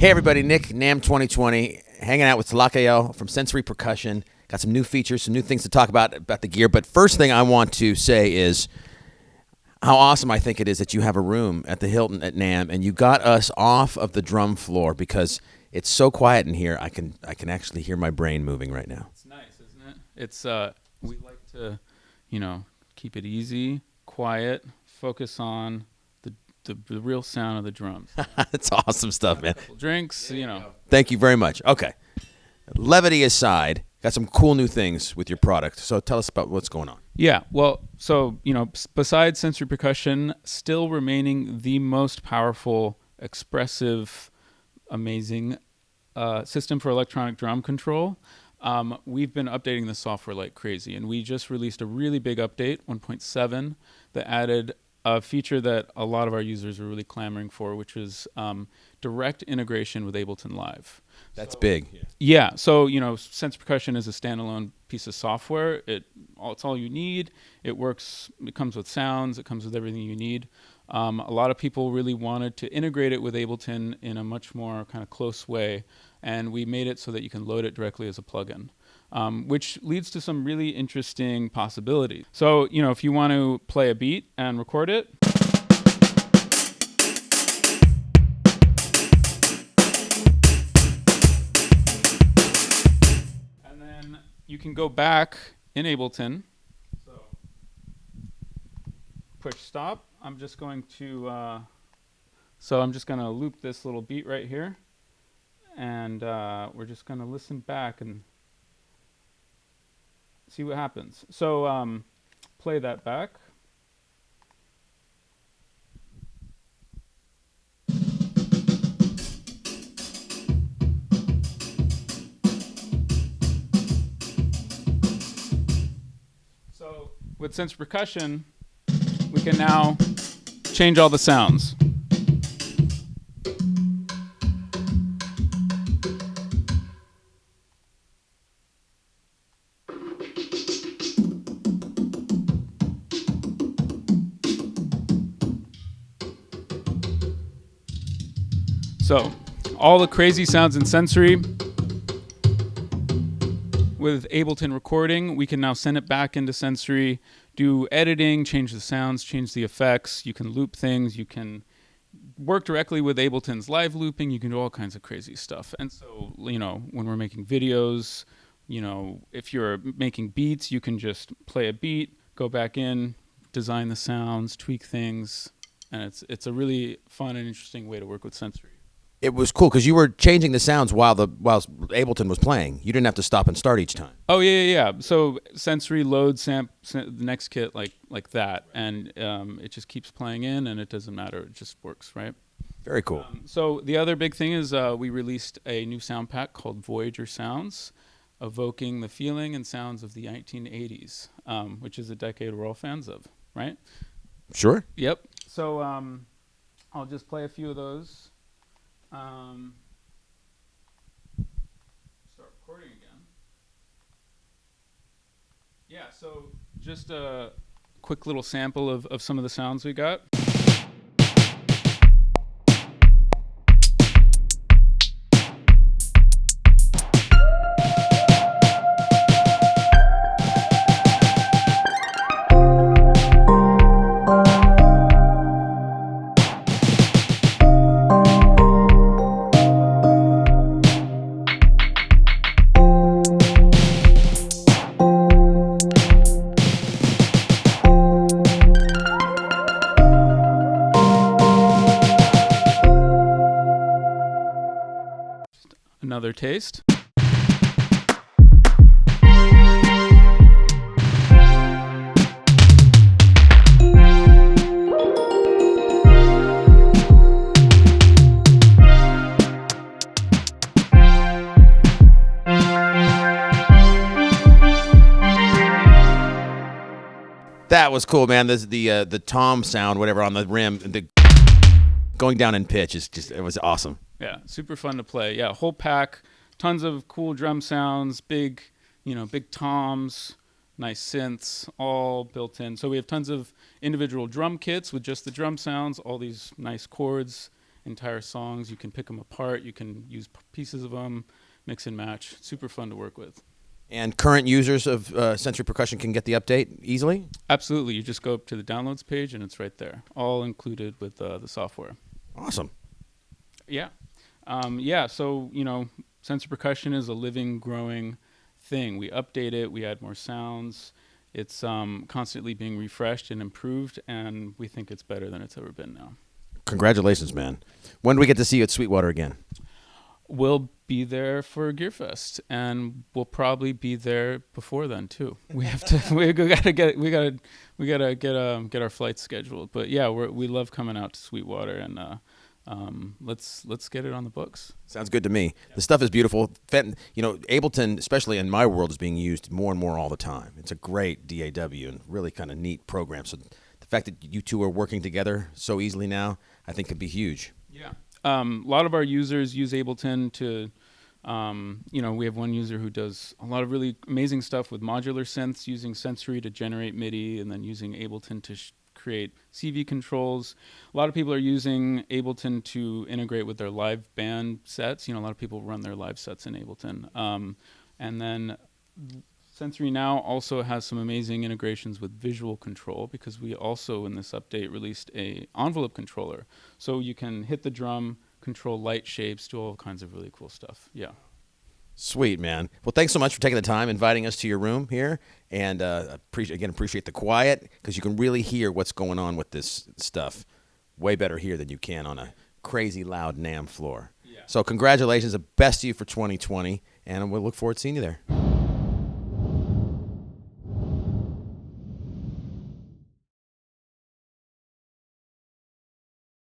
Hey everybody, Nick, NAMM 2020, hanging out with Tlakayo from Sensory Percussion. Got some new features, some new things to talk about the gear. But first thing I want to say is how awesome I think it is that you have a room at the Hilton at NAMM, and you got us off of the drum floor because it's so quiet in here. I can actually hear my brain moving right now. It's nice, isn't it? It's we like to, keep it easy, quiet, focus on the real sound of the drums. That's awesome stuff, man. A couple drinks, Thank you very much. Okay. Levity aside, got some cool new things with your product. So tell us about what's going on. Yeah, well, so, besides Sensory Percussion, still remaining the most powerful, expressive, amazing system for electronic drum control, we've been updating the software like crazy. And we just released a really big update, 1.7, that added a feature that a lot of our users are really clamoring for, which is direct integration with Ableton Live. That's big. Yeah, so Sensory Percussion is a standalone piece of software. It's all you need. It works. It comes with sounds. It comes with everything you need. A lot of people really wanted to integrate it with Ableton in a much more kind of close way, and we made it so that you can load it directly as a plugin, which leads to some really interesting possibilities. So if you want to play a beat and record it. You can go back in Ableton. So push stop. I'm just going to loop this little beat right here, and we're just going to listen back and see what happens. So play that back. So with Sensory Percussion, we can now change all the sounds. So all the crazy sounds in Sensory. With Ableton recording, we can now send it back into Sensory, do editing, change the sounds, change the effects. You can loop things. You can work directly with Ableton's live looping. You can do all kinds of crazy stuff. And so, when we're making videos, if you're making beats, you can just play a beat, go back in, design the sounds, tweak things. And it's a really fun and interesting way to work with Sensory. It was cool because you were changing the sounds while Ableton was playing. You didn't have to stop and start each time. Oh yeah. So Sensory loads the next kit like that, and it just keeps playing in, and it doesn't matter. It just works, right? Very cool. So the other big thing is we released a new sound pack called Voyager Sounds, evoking the feeling and sounds of the 1980s, which is a decade we're all fans of, right? Sure. Yep. So I'll just play a few of those. Start recording again. Yeah, so just a quick little sample of some of the sounds we got. Another taste. That was cool, man. This the tom sound, whatever, on the rim, going down in pitch it was awesome. Yeah, super fun to play. Yeah, whole pack, tons of cool drum sounds, big toms, nice synths, all built in. So we have tons of individual drum kits with just the drum sounds, all these nice chords, entire songs. You can pick them apart. You can use pieces of them, mix and match. Super fun to work with. And current users of Sensory Percussion can get the update easily? Absolutely. You just go up to the downloads page and it's right there, all included with the software. Awesome. Yeah. So, Sensory Percussion is a living, growing thing. We update it. We add more sounds. It's constantly being refreshed and improved, and we think it's better than it's ever been now. Congratulations, man. When do we get to see you at Sweetwater again? We'll be there for Gearfest, and we'll probably be there before then too. We have to. We gotta get our flights scheduled. But yeah, we love coming out to Sweetwater, and let's get it on the books. Sounds good to me. The stuff is beautiful. Ableton, especially in my world, is being used more and more all the time. It's a great DAW and really kind of neat program. So the fact that you two are working together so easily now, I think could be huge. Yeah. A lot of our users use Ableton to, we have one user who does a lot of really amazing stuff with modular synths, using Sensory to generate MIDI, and then using Ableton to create CV controls. A lot of people are using Ableton to integrate with their live band sets. A lot of people run their live sets in Ableton. And then Sensory now also has some amazing integrations with visual control, because we also in this update released a envelope controller. So you can hit the drum, control light shapes, do all kinds of really cool stuff. Yeah. Sweet, man. Well, thanks so much for taking the time, inviting us to your room here, and appreciate the quiet, because you can really hear what's going on with this stuff way better here than you can on a crazy loud NAMM floor. Yeah. So congratulations, the best to you for 2020, and we'll look forward to seeing you there.